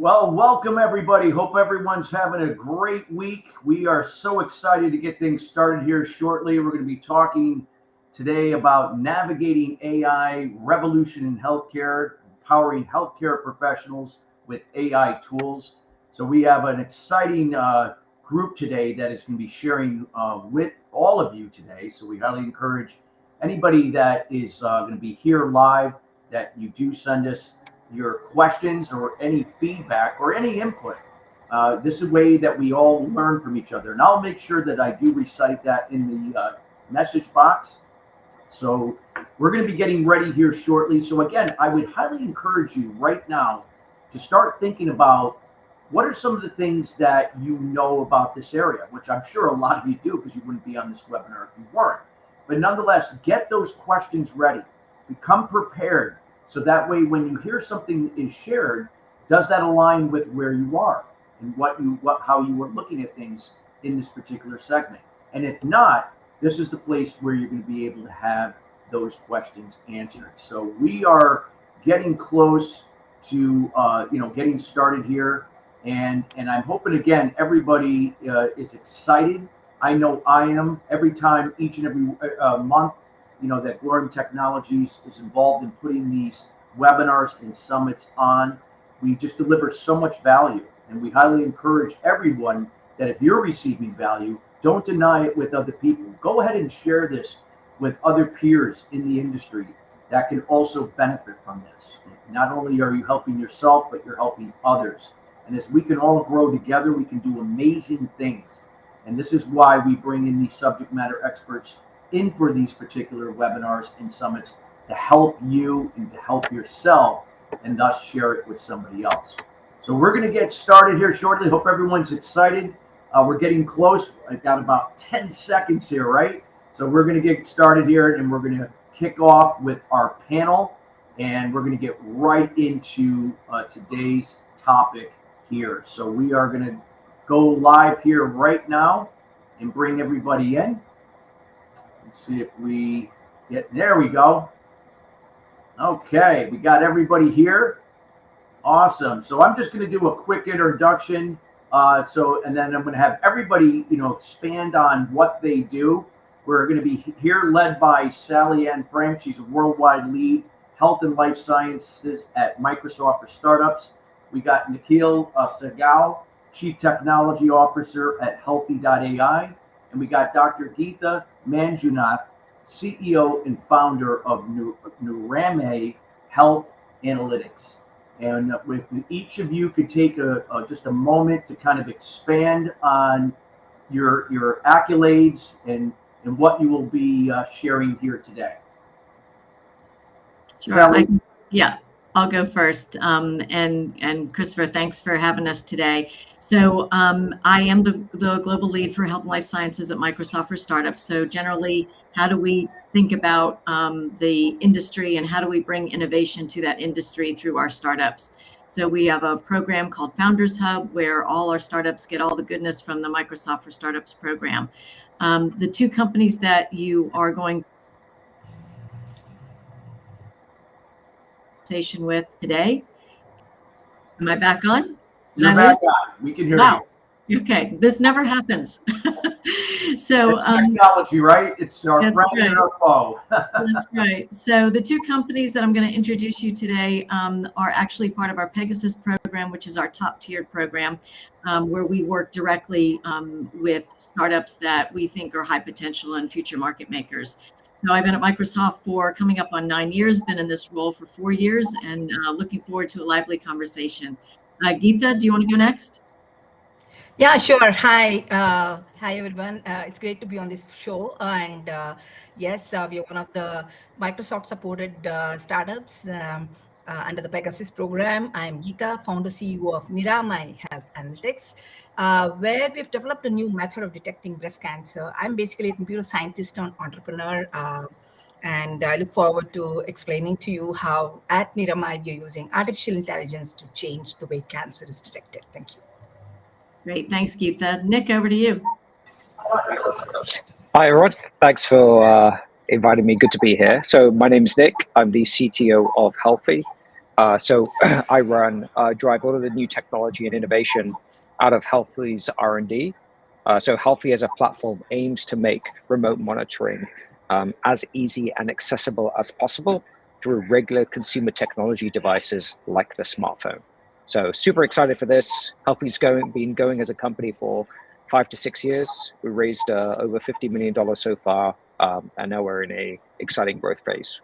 Well, welcome everybody. Hope everyone's having a great week. We are so excited to get things started here shortly. We're going to be talking today about navigating AI revolution in healthcare, empowering healthcare professionals with AI tools. So we have an exciting group today that is going to be sharing with all of you today. So we highly encourage anybody that is going to be here live that you do send us your questions or any feedback or any input. This is a way that we all learn from each other. And I'll make sure that I do recite that in the message box. So we're going to be getting ready here shortly. So again, I would highly encourage you right now to start thinking about what are some of the things that you know about this area, which I'm sure a lot of you do because you wouldn't be on this webinar if you weren't. But nonetheless, get those questions ready. Become prepared. So that way, when you hear something is shared, does that align with where you are and how you were looking at things in this particular segment? And if not, this is the place where you're going to be able to have those questions answered. So we are getting close to getting started here, and I'm hoping again everybody is excited. I know I am. Every time, each and every month, that Glorium Technologies is involved in putting these webinars and summits on. We just deliver so much value, and we highly encourage everyone that if you're receiving value, don't deny it with other people. Go ahead and share this with other peers in the industry that can also benefit from this. Not only are you helping yourself, but you're helping others. And as we can all grow together, we can do amazing things. And this is why we bring in these subject matter experts in for these particular webinars and summits to help you and to help yourself and thus share it with somebody else. So we're going to get started here shortly. Hope everyone's excited. We're getting close. I've got about 10 seconds here, right? So we're going to get started here and we're going to kick off with our panel, and we're going to get right into today's topic here. So we are going to go live here right now and bring everybody in. Let's see if we get, there we go. Okay, we got everybody here. Awesome. So I'm just going to do a quick introduction. And then I'm going to have everybody, expand on what they do. We're going to be here led by Sally Ann Frank. She's a worldwide lead health and life sciences at Microsoft for startups. We got Nikhil Sehgal, Chief Technology Officer at Healthy.ai. And we got Dr. Geetha Manjunath, CEO and founder of Nurame Health Analytics. And if each of you could take just a moment to kind of expand on your accolades and what you will be sharing here today. Sure. I'll go first. And Christopher, thanks for having us today. So I am the global lead for health and life sciences at Microsoft for startups. So generally, how do we think about the industry and how do we bring innovation to that industry through our startups? So we have a program called Founders Hub where all our startups get all the goodness from the Microsoft for Startups program. The two companies that you are going with today. Am I back on? You're back on. We can hear you. Okay, this never happens. So it's technology, right? It's our friend and our foe. That's right. So the two companies that I'm going to introduce you today are actually part of our Pegasus program, which is our top-tiered program, where we work directly with startups that we think are high potential and future market makers. So I've been at Microsoft for coming up on 9 years, been in this role for 4 years, and looking forward to a lively conversation. Geetha, do you want to go next? Yeah, sure. Hi, everyone. It's great to be on this show. And yes, we are one of the Microsoft-supported startups under the Pegasus program. I'm Geetha, founder CEO of Nurame Health Analytics, where we've developed a new method of detecting breast cancer. I'm basically a computer scientist and entrepreneur, and I look forward to explaining to you how at Nurame we are using artificial intelligence to change the way cancer is detected. Thank you. Great. Thanks, Geetha. Nick, over to you. Hi, everyone. Thanks for inviting me. Good to be here. So my name is Nick. I'm the CTO of Healthy. So I drive all of the new technology and innovation out of Healthy's R&D. So Healthy as a platform aims to make remote monitoring as easy and accessible as possible through regular consumer technology devices like the smartphone. So super excited for this. Healthy's been going as a company for 5 to 6 years. We raised over $50 million so far, and now we're in a exciting growth phase.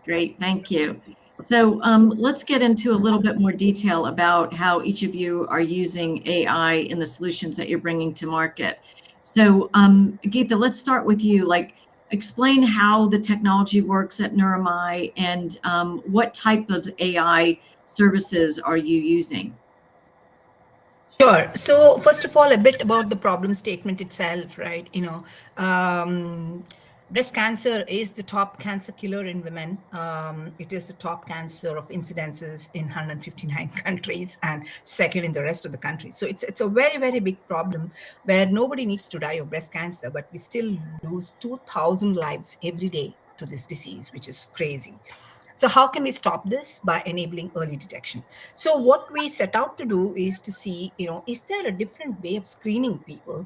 Great, thank you. So let's get into a little bit more detail about how each of you are using AI in the solutions that you're bringing to market. So Geetha, let's start with you. Like, explain how the technology works at Neuramai and what type of AI services are you using? Sure. So first of all, a bit about the problem statement itself, right? Breast cancer is the top cancer killer in women. It is the top cancer of incidences in 159 countries and second in the rest of the countries. So it's a very, very big problem where nobody needs to die of breast cancer, but we still lose 2,000 lives every day to this disease, which is crazy. So how can we stop this? By enabling early detection. So what we set out to do is to see, is there a different way of screening people,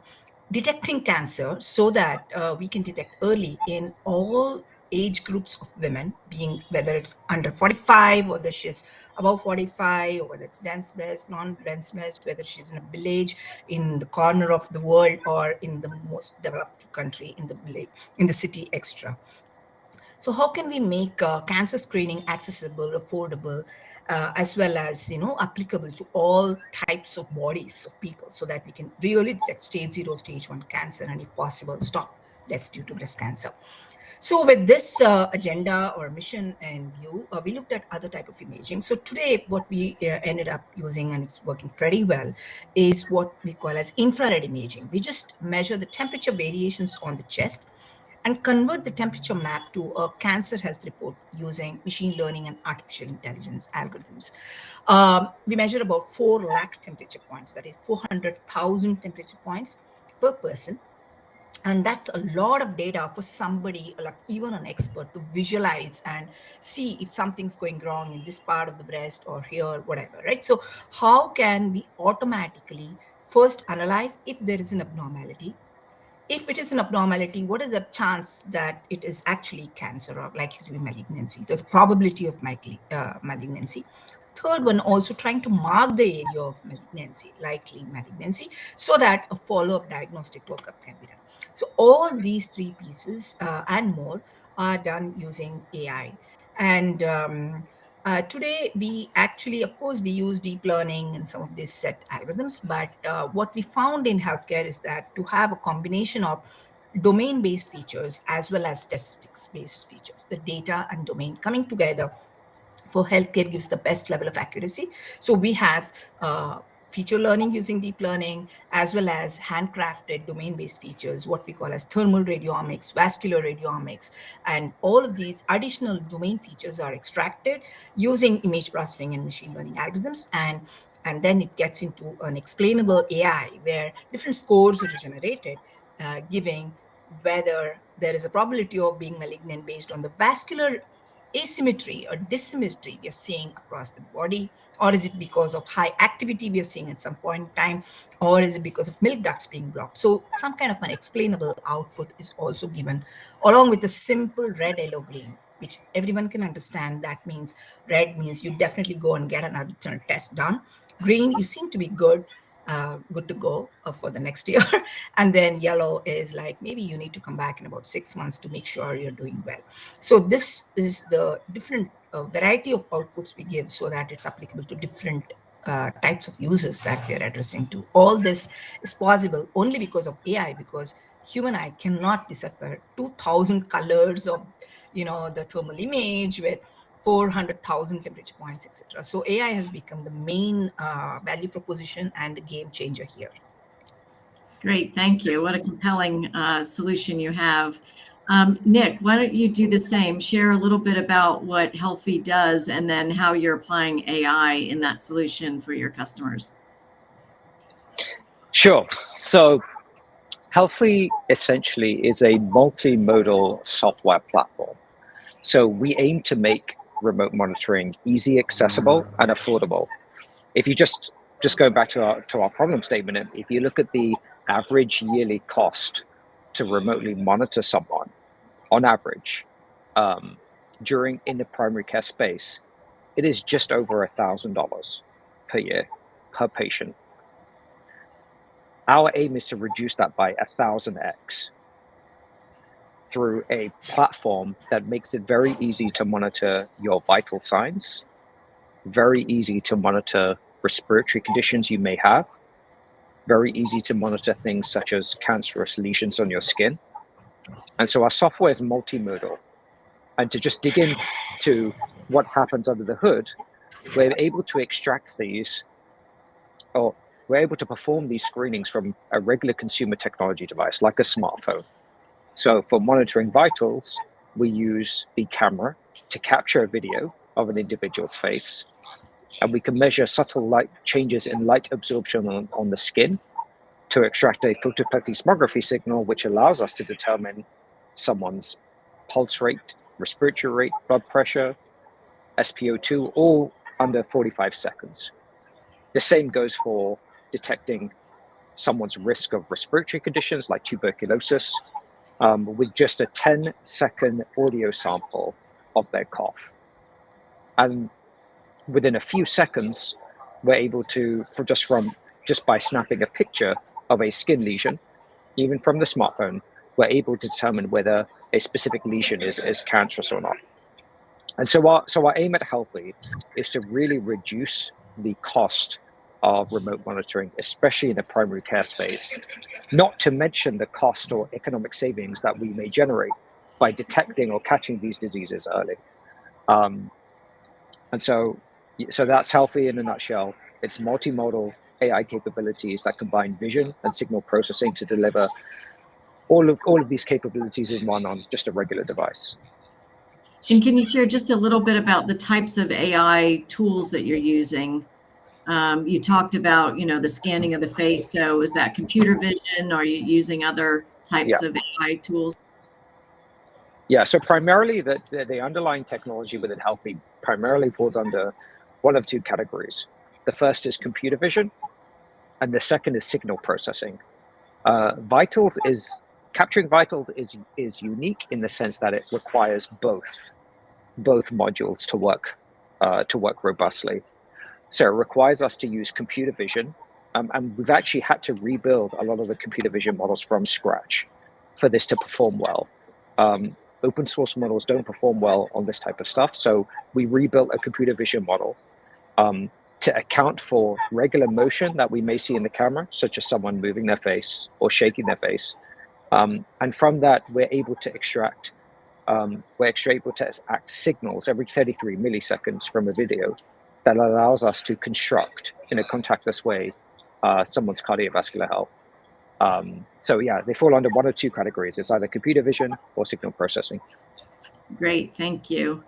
detecting cancer so that we can detect early in all age groups of women, being whether it's under 45, whether she's above 45, or whether it's dense breast, non-dense breast, whether she's in a village in the corner of the world or in the most developed country in the village, in the city, extra. So how can we make cancer screening accessible, affordable, as well as applicable to all types of bodies of people, so that we can really detect stage 0, stage 1 cancer, and if possible, stop deaths due to breast cancer. So with this agenda or mission in view, we looked at other type of imaging. So today, what we ended up using, and it's working pretty well, is what we call as infrared imaging. We just measure the temperature variations on the chest and convert the temperature map to a cancer health report using machine learning and artificial intelligence algorithms. We measure about 4 lakh temperature points, that is 400,000 temperature points per person. And that's a lot of data for somebody, like even an expert, to visualize and see if something's going wrong in this part of the breast or here, whatever, right? So how can we automatically first analyze if there is an abnormality? If it is an abnormality, what is the chance that it is actually cancer or likely to be malignancy, the probability of malignancy? Third one, also trying to mark the area of malignancy, likely malignancy, so that a follow-up diagnostic workup can be done. So all these 3 pieces and more are done using AI. And today, we actually, of course, we use deep learning and some of these set algorithms, but what we found in healthcare is that to have a combination of domain-based features as well as statistics-based features, the data and domain coming together for healthcare gives the best level of accuracy. So we have feature learning using deep learning, as well as handcrafted domain-based features, what we call as thermal radiomics, vascular radiomics, and all of these additional domain features are extracted using image processing and machine learning algorithms. And then it gets into an explainable AI where different scores are generated, giving whether there is a probability of being malignant based on the vascular asymmetry or dissymmetry we are seeing across the body, or is it because of high activity we are seeing at some point in time, or is it because of milk ducts being blocked? So some kind of an explainable output is also given, along with a simple red, yellow, green, which everyone can understand. That means red means you definitely go and get an additional test done. Green, you seem to be good to go for the next year. And then yellow is like, maybe you need to come back in about 6 months to make sure you're doing well. So this is the different variety of outputs we give so that it's applicable to different types of users that we are addressing to. All this is possible only because of AI, because human eye cannot decipher 2,000 colors of, the thermal image with 400,000 temperature points, etc. So AI has become the main value proposition and the game changer here. Great, thank you. What a compelling solution you have. Nick, why don't you do the same? Share a little bit about what Healthy does and then how you're applying AI in that solution for your customers. Sure. So Healthy essentially is a multimodal software platform. So we aim to make remote monitoring easy, accessible, and affordable. If you just go back to our problem statement, if you look at the average yearly cost to remotely monitor someone, on average, in the primary care space, it is just over $1,000 per year per patient. Our aim is to reduce that by 1,000x through a platform that makes it very easy to monitor your vital signs, very easy to monitor respiratory conditions you may have, very easy to monitor things such as cancerous lesions on your skin. And so our software is multimodal. And to just dig into what happens under the hood, we're able to extract these, or we're able to perform these screenings from a regular consumer technology device like a smartphone. So for monitoring vitals, we use the camera to capture a video of an individual's face, and we can measure subtle light changes in light absorption on the skin to extract a photoplethysmography signal, which allows us to determine someone's pulse rate, respiratory rate, blood pressure, SpO2, all under 45 seconds. The same goes for detecting someone's risk of respiratory conditions like tuberculosis with just a 10-second audio sample of their cough. And within a few seconds, we're able to, just by snapping a picture of a skin lesion, even from the smartphone, we're able to determine whether a specific lesion is cancerous or not. And so our aim at Healthly is to really reduce the cost of remote monitoring, especially in the primary care space, not to mention the cost or economic savings that we may generate by detecting or catching these diseases early. And so that's Healthy in a nutshell. It's multimodal AI capabilities that combine vision and signal processing to deliver all of these capabilities in one on just a regular device. And can you share just a little bit about the types of AI tools that you're using? You talked about, the scanning of the face. So is that computer vision? Or are you using other types of AI tools? Yeah, so primarily the underlying technology within Healthy primarily falls under one of two categories. The first is computer vision, and the second is signal processing. Capturing vitals is unique in the sense that it requires both modules to work robustly. So it requires us to use computer vision, and we've actually had to rebuild a lot of the computer vision models from scratch for this to perform well. Open source models don't perform well on this type of stuff, so we rebuilt a computer vision model to account for regular motion that we may see in the camera, such as someone moving their face or shaking their face. And from that, we're able to extract signals every 33 milliseconds from a video that allows us to construct in a contactless way someone's cardiovascular health. So yeah, they fall under one or two categories. It's either computer vision or signal processing. Great, thank you.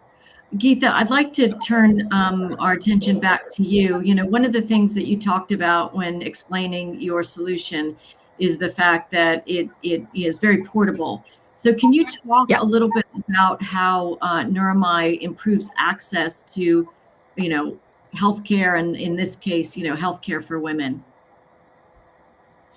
Geeta, I'd like to turn our attention back to you. One of the things that you talked about when explaining your solution is the fact that it is very portable. So can you talk a little bit about how Neuromai improves access to, healthcare, and in this case, healthcare for women?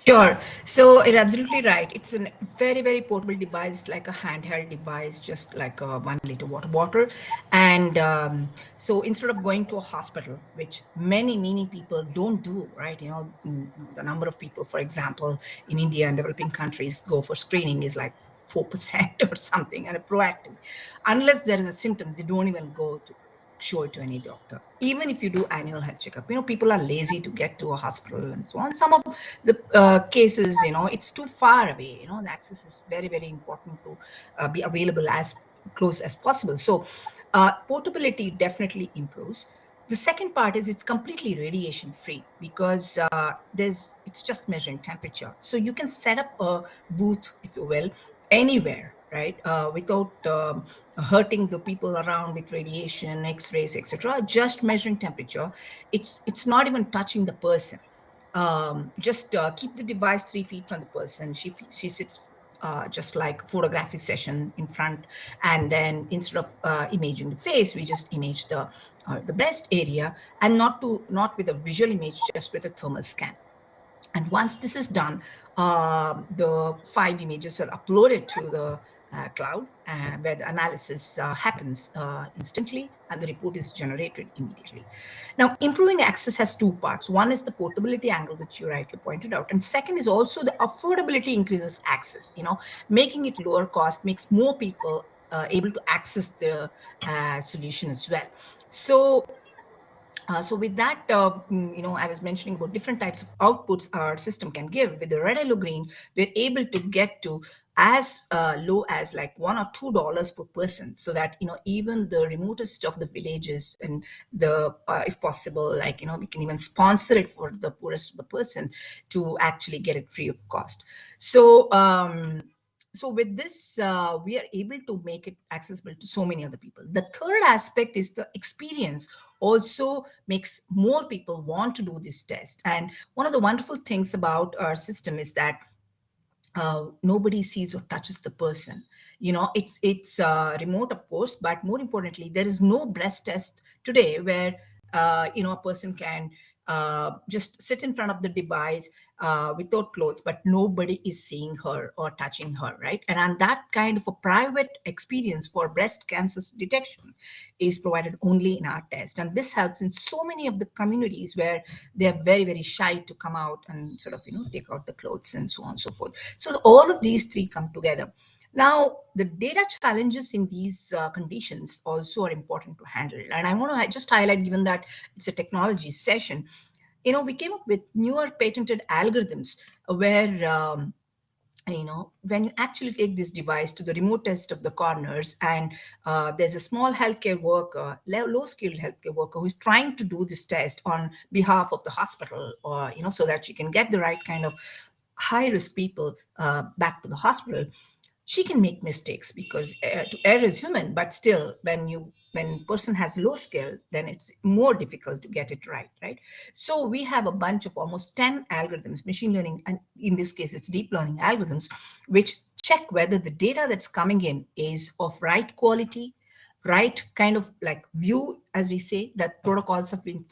Sure. So you're absolutely right. It's a very, very portable device, like a handheld device, just like a 1 liter water bottle. And so instead of going to a hospital, which many people don't do, right? The number of people, for example, in India and developing countries go for screening is like 4% or something, and a proactive. Unless there is a symptom, they don't even go to show it to any doctor. Even if you do annual health checkup, people are lazy to get to a hospital and so on. Some of the cases, it's too far away. The access is very, very important to be available as close as possible. So portability definitely improves. The second part is it's completely radiation free because it's just measuring temperature. So you can set up a booth, if you will, anywhere, right? Without hurting the people around with radiation, x-rays, etc. Just measuring temperature. It's not even touching the person. Just keep the device 3 feet from the person. She sits just like photography session in front, and then instead of imaging the face, we just image the breast area, and not with a visual image, just with a thermal scan. And once this is done, the 5 images are uploaded to the cloud, where the analysis happens instantly, and the report is generated immediately. Now, improving access has two parts. One is the portability angle, which you rightly pointed out, and second is also the affordability increases access. Making it lower cost makes more people able to access the solution as well. So with that, I was mentioning about different types of outputs our system can give. With the red, yellow, green, we're able to get to as low as like $1 or $2 per person, so that even the remotest of the villages, and the if possible, like we can even sponsor it for the poorest of the person to actually get it free of cost. So with this, we are able to make it accessible to so many other people. The third aspect is the experience also makes more people want to do this test. And one of the wonderful things about our system is that nobody sees or touches the person. It's remote, of course, but more importantly, there is no breast test today where a person can just sit in front of the device without clothes, but nobody is seeing her or touching her, right? And that kind of a private experience for breast cancer detection is provided only in our test. And this helps in so many of the communities where they're very, very shy to come out and sort of, take out the clothes and so on and so forth. So all of these three come together. Now, the data challenges in these conditions also are important to handle. And I want to just highlight, given that it's a technology session, we came up with newer patented algorithms where when you actually take this device to the remotest of the corners, and there's a small healthcare worker, low-skilled healthcare worker, who's trying to do this test on behalf of the hospital, or so that she can get the right kind of high-risk people back to the hospital, she can make mistakes, because to err is human. But still, when person has low skill, then it's more difficult to get it right. So we have a bunch of almost 10 algorithms, machine learning, and in this case it's deep learning algorithms, which check whether the data that's coming in is of right quality, right kind of like view, as we say, that protocols have been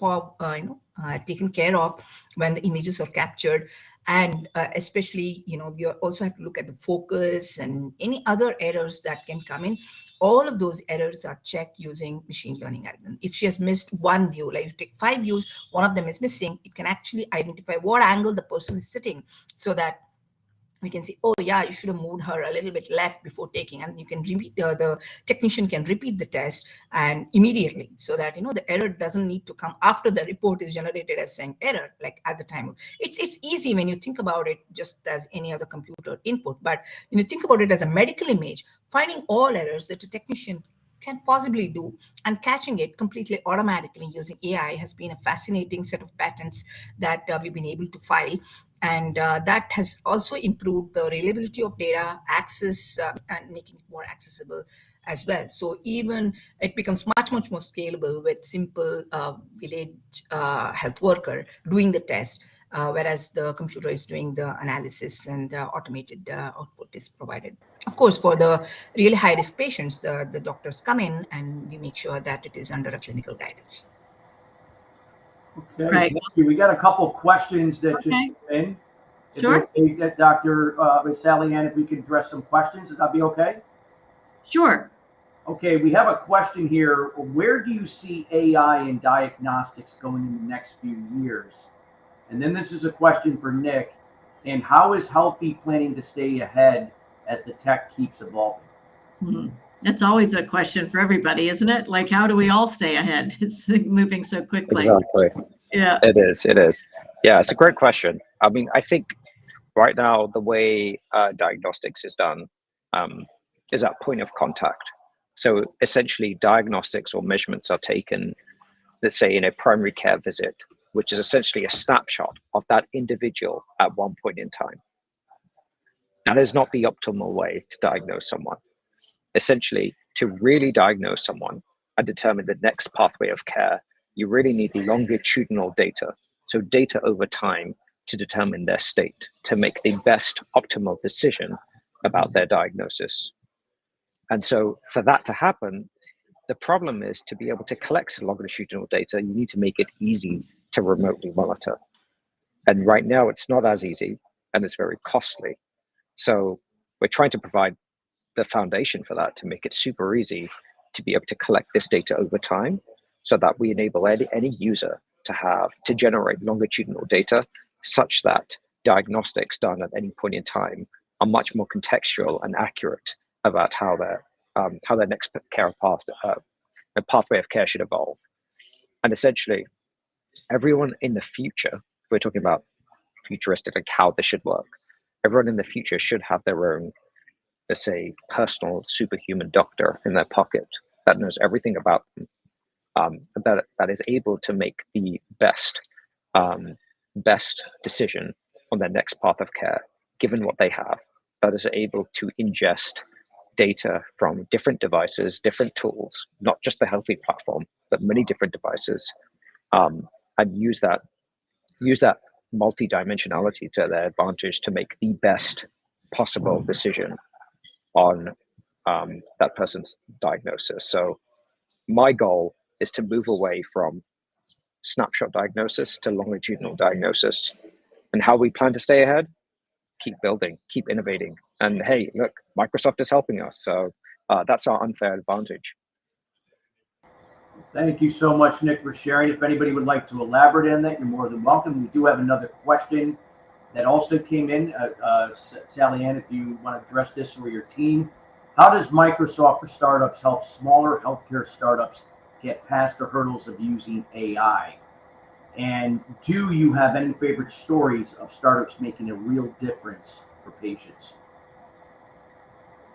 taken care of when the images are captured. And especially, we also have to look at the focus and any other errors that can come in. All of those errors are checked using machine learning algorithm. If she has missed one view, like you take 5 views, one of them is missing, it can actually identify what angle the person is sitting, so that we can say, oh yeah, you should have moved her a little bit left before taking, and you can repeat, the technician can repeat the test and immediately, so that the error doesn't need to come after the report is generated as saying error, like at the time. It's easy when you think about it, just as any other computer input. But when you think about it as a medical image, finding all errors that a technician can possibly do and catching it completely automatically using AI has been a fascinating set of patents that we've been able to file. And that has also improved the reliability of data, access, and making it more accessible as well. So even it becomes much more scalable with simple village health worker doing the test, whereas the computer is doing the analysis, and automated output is provided. Of course, for the really high-risk patients, the doctors come in and we make sure that it is under a clinical guidance. Okay, Right. thank you. We got a couple questions that just Okay. came in. If Sure. it's okay, Dr. Sally Ann, if we could address some questions, would that be okay? Sure. Okay, we have a question here. Where do you see AI in diagnostics going in the next few years? And then this is a question for Nick. And how is Healthy planning to stay ahead as the tech keeps evolving? That's always a question for everybody, isn't it? Like, how do we all stay ahead? It's moving so quickly. Exactly. Yeah. It is. Yeah, it's a great question. I mean, I think right now the way diagnostics is done is at point of contact. So essentially, diagnostics or measurements are taken, let's say, in a primary care visit, which is essentially a snapshot of that individual at one point in time. That is not the optimal way to diagnose someone. Essentially, to really diagnose someone and determine the next pathway of care, you really need longitudinal data. So data over time to determine their state, to make the best optimal decision about their diagnosis. And so for that to happen, the problem is to be able to collect longitudinal data, you need to make it easy to remotely monitor. And right now it's not as easy and it's very costly. So we're trying to provide the foundation for that to make it super easy to be able to collect this data over time so that we enable any user to generate longitudinal data such that diagnostics done at any point in time are much more contextual and accurate about how their next care path, a pathway of care should evolve. And essentially, everyone in the future, we're talking about futuristic, like how this should work, everyone in the future should have their own, let's say, personal superhuman doctor in their pocket that knows everything about them, that is able to make the best decision on their next path of care, given what they have, that is able to ingest data from different devices, different tools, not just the Healthy platform, but many different devices, and use that multi-dimensionality to their advantage to make the best possible decision on that person's diagnosis. So my goal is to move away from snapshot diagnosis to longitudinal diagnosis. And how we plan to stay ahead? Keep building, keep innovating. And hey, look, Microsoft is helping us. So that's our unfair advantage. Thank you so much, Nick, for sharing. If anybody would like to elaborate on that, you're more than welcome. We do have another question that also came in. Sally Ann, if you want to address this or your team, how does Microsoft for Startups help smaller healthcare startups get past the hurdles of using AI? And do you have any favorite stories of startups making a real difference for patients?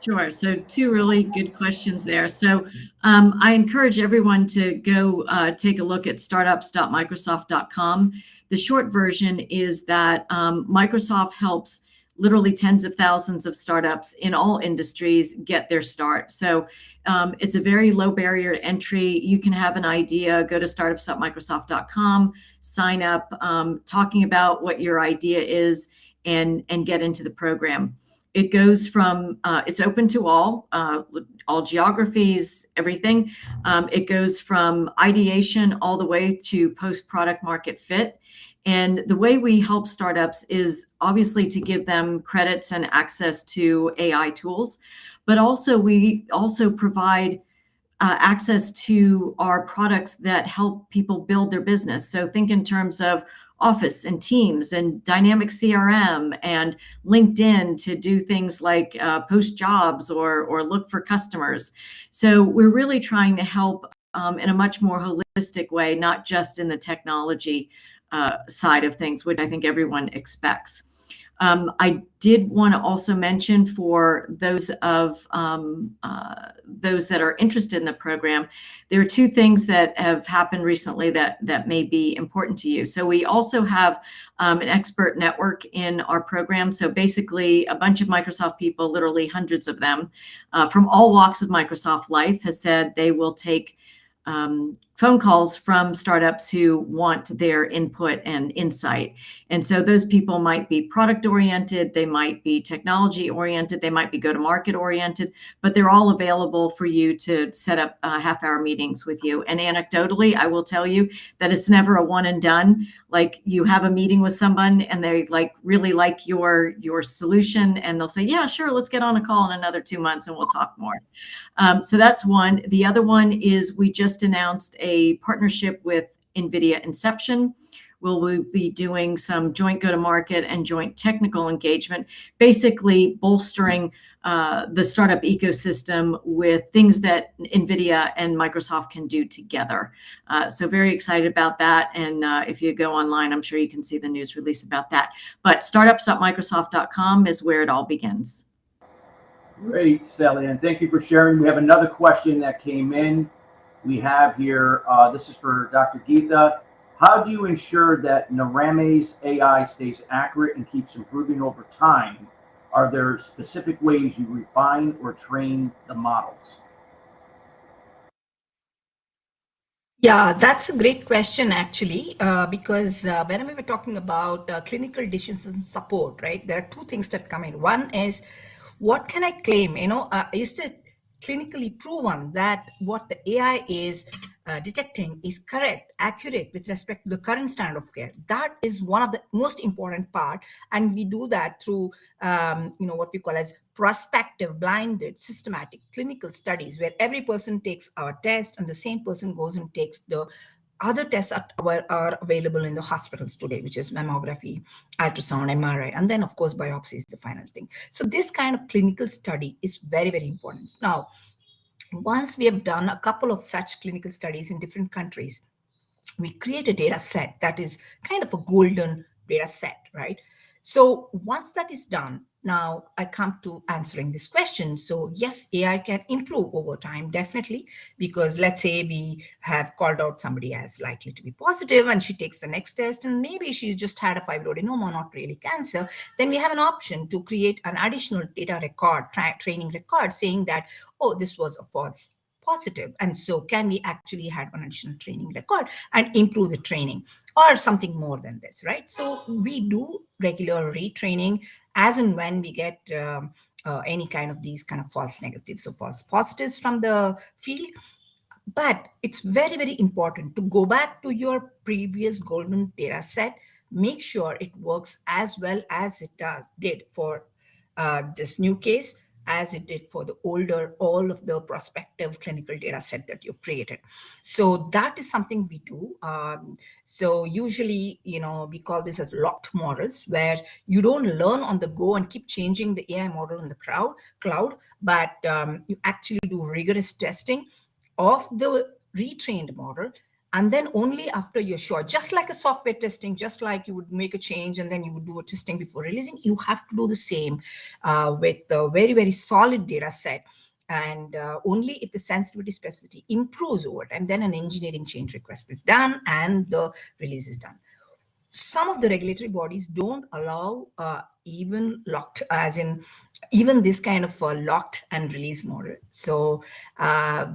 Sure. So two really good questions there. So I encourage everyone to go take a look at startups.microsoft.com. The short version is that Microsoft helps literally tens of thousands of startups in all industries get their start. So it's a very low barrier to entry. You can have an idea, go to startups.microsoft.com, sign up, talking about what your idea is, and get into the program. It goes from, it's open to all geographies, everything. It goes from ideation all the way to post-product market fit. And the way we help startups is obviously to give them credits and access to AI tools, but also we also provide access to our products that help people build their business. So think in terms of Office and Teams and Dynamic CRM and LinkedIn to do things like post jobs or look for customers. So we're really trying to help in a much more holistic way, not just in the technology side of things, which I think everyone expects. I did want to also mention for those that are interested in the program, there are two things that have happened recently that may be important to you. So we also have an expert network in our program. So basically a bunch of Microsoft people, literally hundreds of them, from all walks of Microsoft life, has said they will take phone calls from startups who want their input and insight. And so those people might be product oriented, they might be technology oriented, they might be go-to-market oriented, but they're all available for you to set up half-hour meetings with you. And anecdotally, I will tell you that it's never a one and done. Like you have a meeting with someone and they really like your solution and they'll say, yeah, sure, let's get on a call in another 2 months and we'll talk more. So that's one. The other one is we just announced a partnership with NVIDIA Inception. We'll be doing some joint go-to-market and joint technical engagement, basically bolstering the startup ecosystem with things that NVIDIA and Microsoft can do together. So very excited about that. And if you go online, I'm sure you can see the news release about that. But startups.microsoft.com is where it all begins. Great, Sally Ann. Thank you for sharing. We have another question that came in. We have here, this is for Dr. Geetha. How do you ensure that Narame's AI stays accurate and keeps improving over time? Are there specific ways you refine or train the models? Yeah, that's a great question, actually, because whenever we're talking about clinical decision support, right, there are two things that come in. One is what can I claim? Is it clinically proven that what the AI is detecting is correct, accurate with respect to the current standard of care? That is one of the most important part, and we do that through what we call as prospective, blinded, systematic clinical studies, where every person takes our test and the same person goes and takes the other tests that are available in the hospitals today, which is mammography, ultrasound, MRI, and then of course biopsy is the final thing. So this kind of clinical study is very, very important. Now, once we have done a couple of such clinical studies in different countries, we create a data set that is kind of a golden data set, right? So once that is done, now I come to answering this question. So yes, AI can improve over time, definitely, because let's say we have called out somebody as likely to be positive and she takes the next test and maybe she just had a fibroadenoma, not really cancer. Then we have an option to create an additional data record, training record saying that, oh, this was a false positive. And so can we actually have an additional training record and improve the training or something more than this, right? So we do regular retraining as and when we get any kind of these kind of false negatives or false positives from the field. But it's very, very important to go back to your previous golden data set, make sure it works as well as it did for this new case, as it did for the older, all of the prospective clinical data set that you've created. So that is something we do. So usually, we call this as locked models, where you don't learn on the go and keep changing the AI model in the cloud, but you actually do rigorous testing of the retrained model, and then only after you're sure, just like a software testing, just like you would make a change and then you would do a testing before releasing, you have to do the same with a very, very solid data set. And only if the sensitivity specificity improves over time, then an engineering change request is done and the release is done. Some of the regulatory bodies don't allow even locked, as in even this kind of locked and release model. So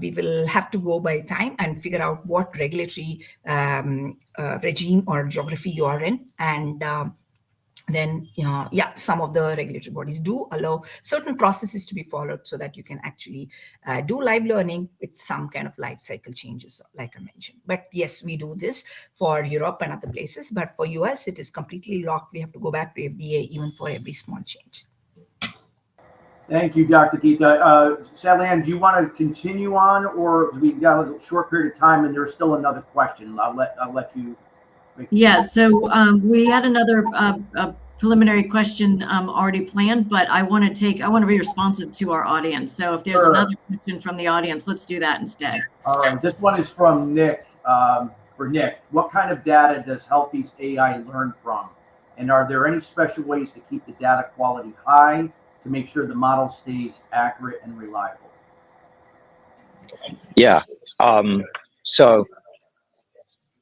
we will have to go by time and figure out what regulatory regime or geography you are in. And then, some of the regulatory bodies do allow certain processes to be followed so that you can actually do live learning with some kind of life cycle changes, like I mentioned. But yes, we do this for Europe and other places. But for US, it is completely locked. We have to go back to FDA even for every small change. Thank you, Dr. Geeta. Sadlan, do you want to continue on, or we got a short period of time and there's still another question? I'll let you. Yeah, so we had another preliminary question already planned, but I want to be responsive to our audience. So if there's another question from the audience, let's do that instead. All right, this one is from Nick. For Nick, what kind of data does Healthy's AI learn from? And are there any special ways to keep the data quality high to make sure the model stays accurate and reliable? Yeah, so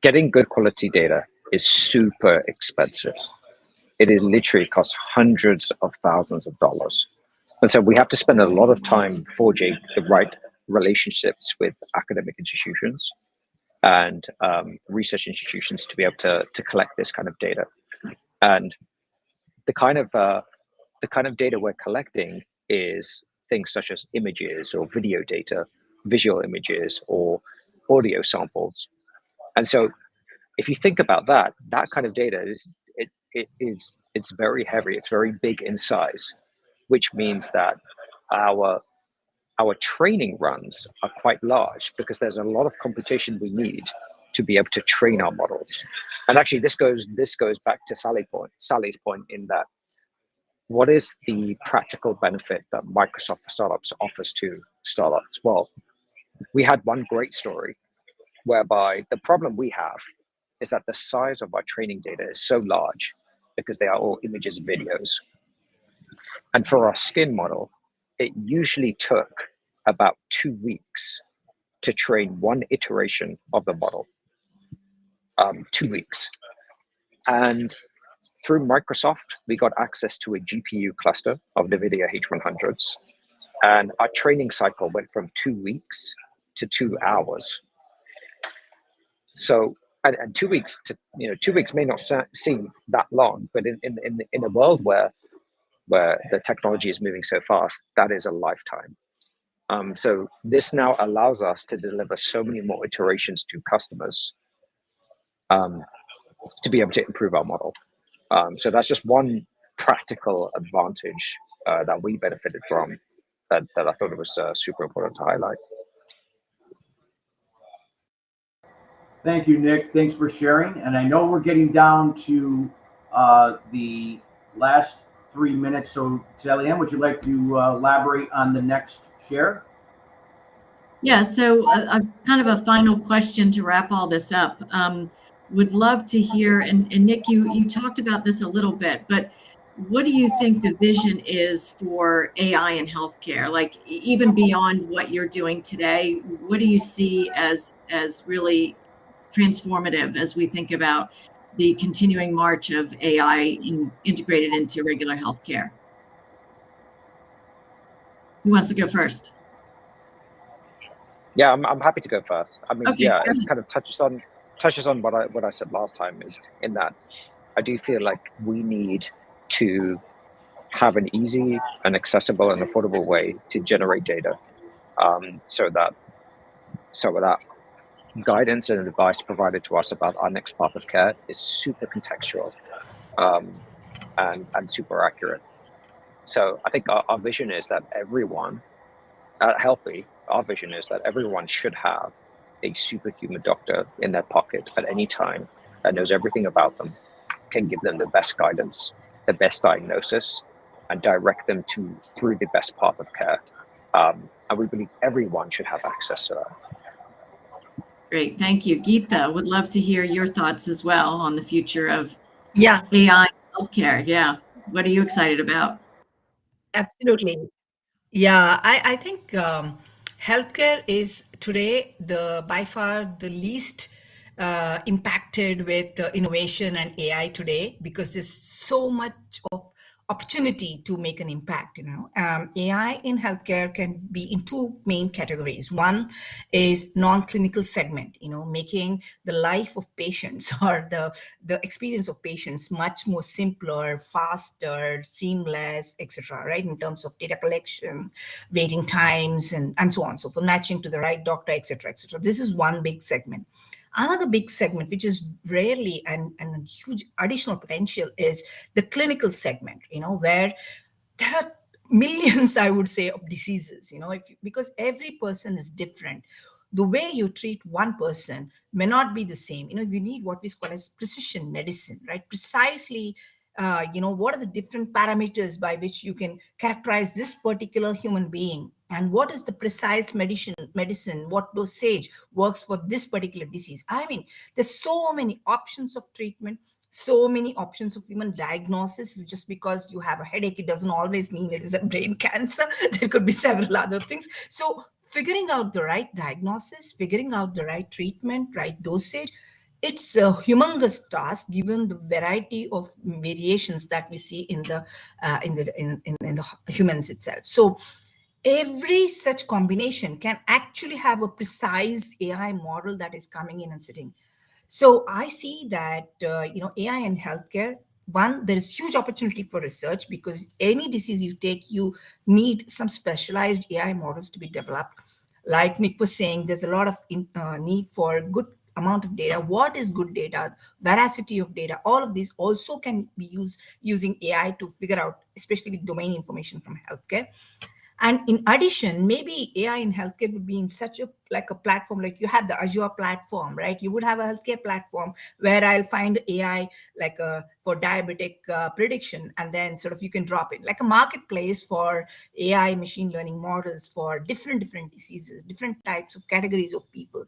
getting good quality data is super expensive. It is literally costs hundreds of thousands of dollars. And so we have to spend a lot of time forging the right relationships with academic institutions and research institutions to be able to collect this kind of data. And the kind of data we're collecting is things such as images or video data, visual images or audio samples. And so if you think about that kind of data it's very heavy, it's very big in size, which means that our training runs are quite large because there's a lot of computation we need to be able to train our models. And actually this goes back to Sally's point in that what is the practical benefit that Microsoft for Startups offers to startups? Well, we had one great story whereby the problem we have is that the size of our training data is so large because they are all images and videos. And for our skin model, it usually took about 2 weeks to train one iteration of the model. 2 weeks. And through Microsoft, we got access to a GPU cluster of NVIDIA H100s. And our training cycle went from 2 weeks to 2 hours. So, and 2 weeks to 2 weeks may not seem that long, but in a world where where the technology is moving so fast, that is a lifetime. So this now allows us to deliver so many more iterations to customers to be able to improve our model. So that's just one practical advantage that we benefited from that I thought it was super important to highlight. Thank you, Nick. Thanks for sharing. And I know we're getting down to the last 3 minutes. So, Sally-Ann, would you like to elaborate on the next share? Yeah, so kind of a final question to wrap all this up. Would love to hear, and Nick, you talked about this a little bit, but what do you think the vision is for AI in healthcare? Like even beyond what you're doing today, what do you see as really transformative as we think about the continuing march of AI integrated into regular healthcare? Who wants to go first? Yeah, I'm happy to go first. I mean, Okay, yeah, it kind of touches on what I said last time, is in that I do feel like we need to have an easy and accessible and affordable way to generate data, so that guidance and advice provided to us about our next path of care is super contextual, and super accurate. So I think our vision is that everyone our vision is that everyone should have a superhuman doctor in their pocket at any time that knows everything about them, can give them the best guidance, the best diagnosis, and direct them through the best path of care. And we believe everyone should have access to that. Great, thank you. Geeta, would love to hear your thoughts as well on the future of Yeah, AI healthcare. Yeah, what are you excited about? absolutely. Yeah, I think healthcare is today by far the least impacted with innovation and AI today, because there's so much of opportunity to make an impact. AI in healthcare can be in two main categories. One is non-clinical segment, making the life of patients or the experience of patients much more simpler, faster, seamless, etc., right, in terms of data collection, waiting times, and so on, so for matching to the right doctor, etc., etc. This is one big segment. Another big segment, which is rarely and huge additional potential, is the clinical segment, where there are millions, I would say, of diseases, because every person is different. The way you treat one person may not be the same. You need what we call as precision medicine, right? Precisely, what are the different parameters by which you can characterize this particular human being, and what is the precise medicine, what dosage works for this particular disease. I mean, there's so many options of treatment, so many options of even diagnosis. Just because you have a headache, it doesn't always mean it is a brain cancer. There could be several other things. So figuring out the right diagnosis, figuring out the right treatment, right dosage, it's a humongous task given the variety of variations that we see in the humans itself. So every such combination can actually have a precise AI model that is coming in and sitting. So I see that AI in healthcare. One, there is huge opportunity for research, because any disease you take, you need some specialized AI models to be developed. Like Nick was saying, there's a lot of need for good amount of data. What is good data? Veracity of data. All of these also can be used using AI to figure out, especially with domain information from healthcare. And in addition, maybe AI in healthcare would be in such a platform, like you have the Azure platform, right? You would have a healthcare platform where I'll find AI for diabetic prediction, and then sort of you can drop it like a marketplace for AI machine learning models for different diseases, different types of categories of people.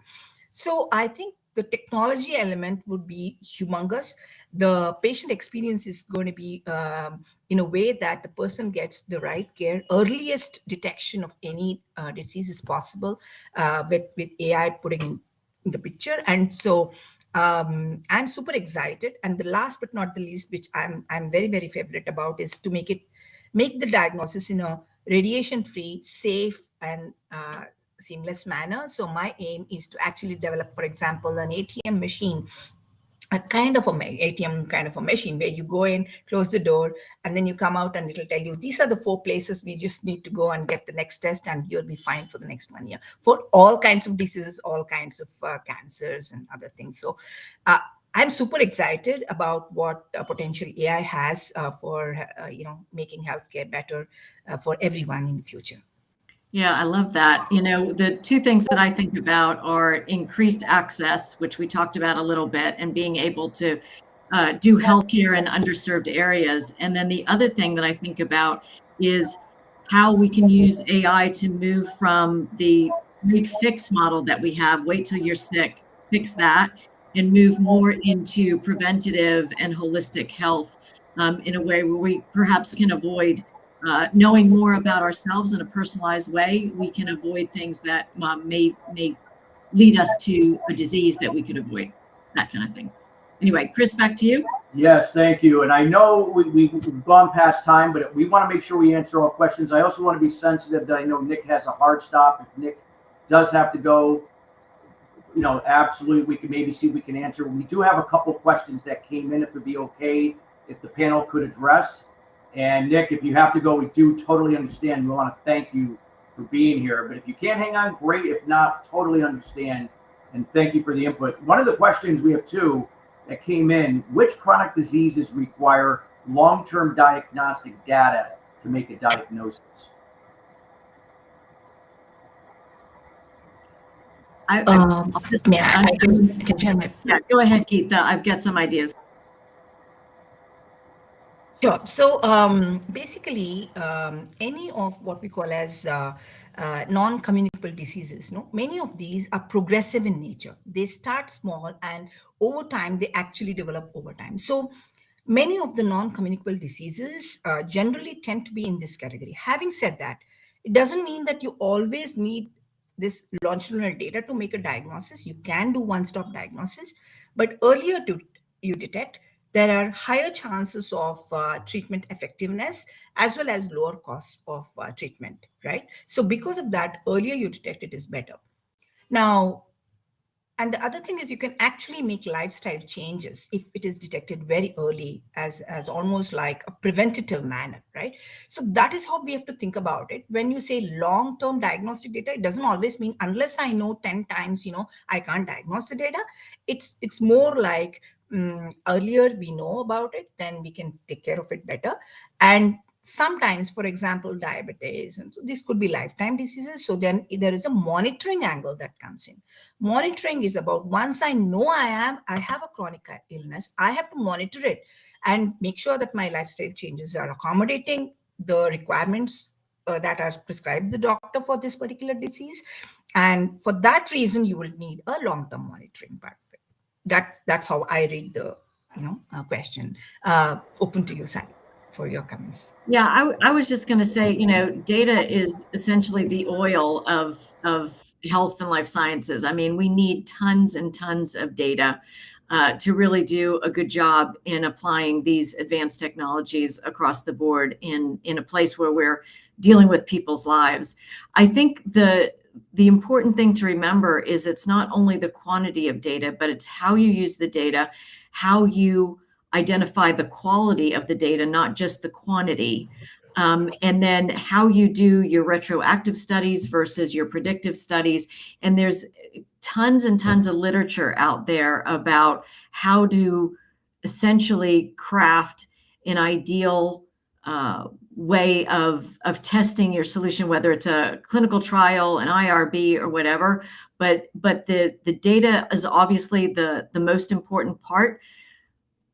So I think the technology element would be humongous. The patient experience is going to be in a way that the person gets the right care. Earliest detection of any disease is possible with AI putting in the picture. And so I'm super excited. And the last but not the least, which I'm very, very favorite about, is to make the diagnosis in a radiation-free, safe, and seamless manner. So my aim is to actually develop, for example, an ATM machine a kind of a ATM kind of a machine where you go in, close the door, and then you come out and it'll tell you, these are the 4 places we just need to go and get the next test, and you'll be fine for the next 1 year for all kinds of diseases, all kinds of cancers and other things. So I'm super excited about what potential AI has for making healthcare better for everyone in the future. Yeah, I love that. You know, the two things that I think about are increased access, which we talked about a little bit, and being able to do healthcare in underserved areas. And then the other thing that I think about is how we can use AI to move from the big fix model that we have, wait till you're sick, fix that, and move more into preventative and holistic health in a way where we perhaps can avoid knowing more about ourselves in a personalized way. We can avoid things that may lead us to a disease that we could avoid, that kind of thing. Anyway, Chris, back to you. Yes, thank you. And I know we've gone past time, but we want to make sure we answer all questions. I also want to be sensitive that I know Nick has a hard stop. If Nick does have to go, absolutely, we can maybe see if we can answer. We do have a couple questions that came in, if it'd be okay, if the panel could address. And Nick, if you have to go, we do totally understand. We want to thank you for being here. But if you can't hang on, great. If not, totally understand. And thank you for the input. One of the questions, we have two that came in: which chronic diseases require long-term diagnostic data to make a diagnosis? I can share my. Yeah, go ahead, Keith. I've got some ideas. Sure. So basically, any of what we call as non-communicable diseases, many of these are progressive in nature. They start small, and over time, they actually develop over time. So many of the non-communicable diseases generally tend to be in this category. Having said that, it doesn't mean that you always need this longitudinal data to make a diagnosis. You can do one-stop diagnosis, but earlier you detect, there are higher chances of treatment effectiveness as well as lower cost of treatment, right? So because of that, earlier you detect it is better. Now, and the other thing is you can actually make lifestyle changes if it is detected very early as almost like a preventative manner, right? So that is how we have to think about it. When you say long-term diagnostic data, it doesn't always mean unless I know 10 times, I can't diagnose the data. It's more like earlier we know about it, then we can take care of it better. And sometimes, for example, diabetes, and so this could be lifetime diseases. So then there is a monitoring angle that comes in. Monitoring is about, once I know I have a chronic illness, I have to monitor it and make sure that my lifestyle changes are accommodating the requirements that are prescribed the doctor for this particular disease. And for that reason, you will need a long-term monitoring part of it. That's how I read the question. Open to you, Sally, for your comments. Yeah, I was just going to say, data is essentially the oil of health and life sciences. I mean, we need tons and tons of data to really do a good job in applying these advanced technologies across the board in a place where we're dealing with people's lives. I think the important thing to remember is it's not only the quantity of data, but it's how you use the data, how you identify the quality of the data, not just the quantity. And then how you do your retroactive studies versus your predictive studies. And there's tons and tons of literature out there about how to essentially craft an ideal way of testing your solution, whether it's a clinical trial, an IRB, or whatever. But the data is obviously the most important part.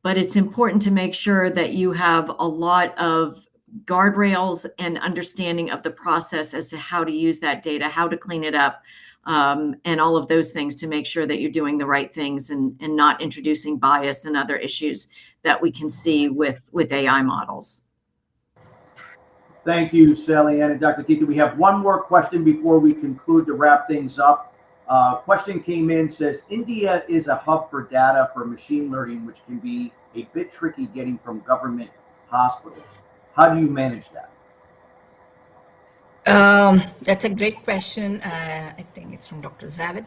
But it's important to make sure that you have a lot of guardrails and understanding of the process as to how to use that data, how to clean it up, and all of those things to make sure that you're doing the right things and not introducing bias and other issues that we can see with AI models. Thank you, Sally Ann and Dr. Keith. We have one more question before we conclude to wrap things up. Question came in, says, India is a hub for data for machine learning, which can be a bit tricky getting from government hospitals. How do you manage that? That's a great question. I think it's from Dr. Zavid.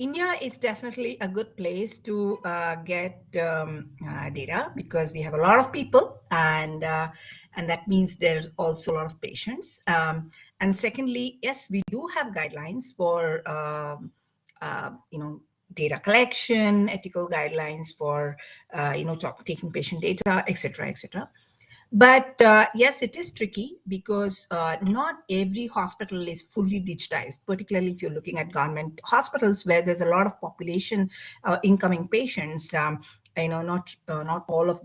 India is definitely a good place to get data because we have a lot of people, and that means there's also a lot of patients. And secondly, yes, we do have guidelines for data collection, ethical guidelines for taking patient data, etc., etc. But yes, it is tricky because not every hospital is fully digitized, particularly if you're looking at government hospitals where there's a lot of population, incoming patients. Not all of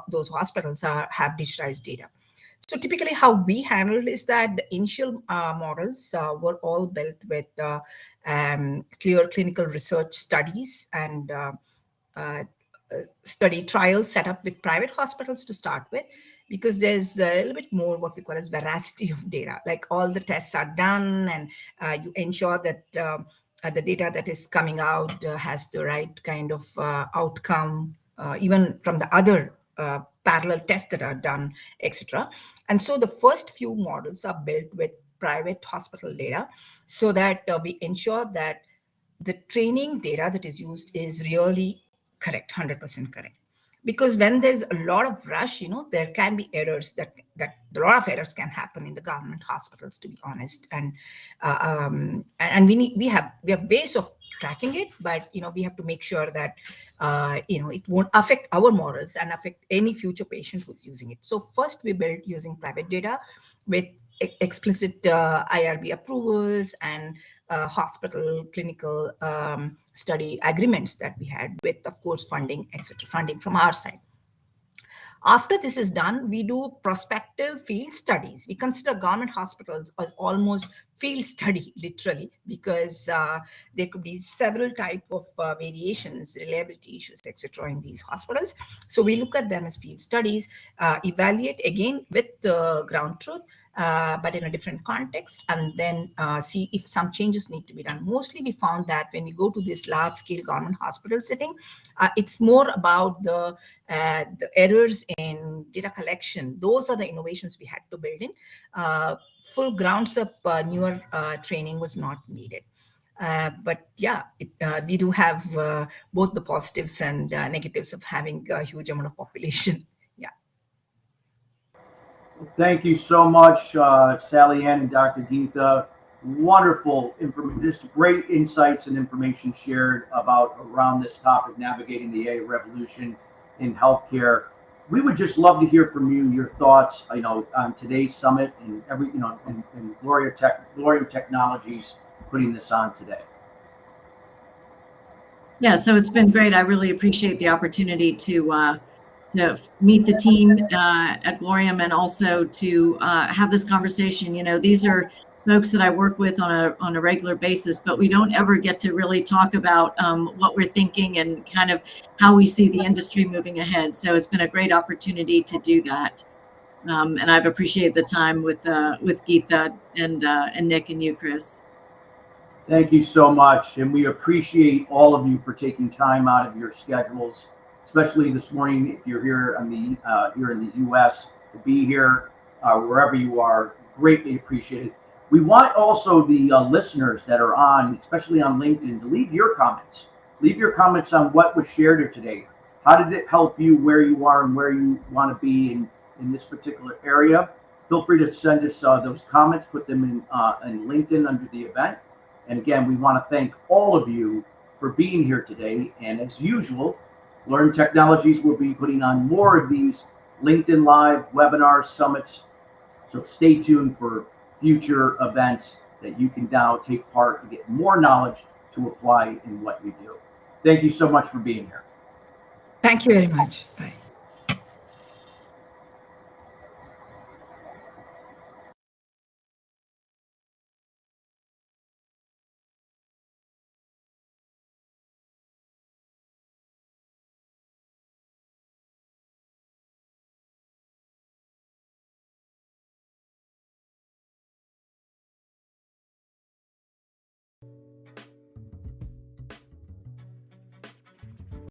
those hospitals have digitized data. So typically how we handled is that the initial models were all built with clear clinical research studies and uh, study trials set up with private hospitals to start with, because there's a little bit more what we call as veracity of data. Like all the tests are done, and you ensure that the data that is coming out has the right kind of outcome, even from the other parallel tests that are done, etc. And so the first few models are built with private hospital data so that we ensure that the training data that is used is really correct, 100% correct. Because when there's a lot of rush, there can be errors that a lot of errors can happen in the government hospitals, to be honest. And we have ways of tracking it, but we have to make sure that it won't affect our models and affect any future patient who's using it. So first we built using private data with explicit IRB approvals and hospital clinical study agreements that we had with, of course, funding, etc., funding from our side. After this is done, we do prospective field studies. We consider government hospitals as almost field study, literally, because there could be several type of variations, reliability issues, etc., in these hospitals. So we look at them as field studies, evaluate again with the ground truth, but in a different context, and then see if some changes need to be done. Mostly we found that when we go to this large scale government hospital setting, it's more about the errors in data collection. Those are the innovations we had to build in. Full grounds up newer training was not needed. But yeah, we do have both the positives and negatives of having a huge amount of population. Yeah. Thank you so much, Sally Ann and Dr. Geetha. Wonderful information, just great insights and information shared about around this topic, navigating the AI revolution in healthcare. We would just love to hear from you, your thoughts, on today's summit and and Gloria Technologies putting this on today. Yeah, so it's been great. I really appreciate the opportunity to meet the team at Glorium and also to have this conversation. These are folks that I work with on a regular basis, but we don't ever get to really talk about what we're thinking and kind of how we see the industry moving ahead. So it's been a great opportunity to do that. And I've appreciated the time with Geetha and Nick and you, Chris. Thank you so much, and we appreciate all of you for taking time out of your schedules, especially this morning if you're here here in the U.S. to be here, wherever you are. Greatly appreciated. We want also the listeners that are on, especially on LinkedIn, to leave your comments. Leave your comments on what was shared here today. How did it help you where you are and where you want to be in this particular area? Feel free to send us those comments, put them in LinkedIn under the event. And again, we want to thank all of you for being here today. And as usual, Learn Technologies will be putting on more of these LinkedIn Live webinars, summits. So stay tuned for future events that you can now take part and get more knowledge to apply in what you do. Thank you so much for being here. Thank you very much. Bye.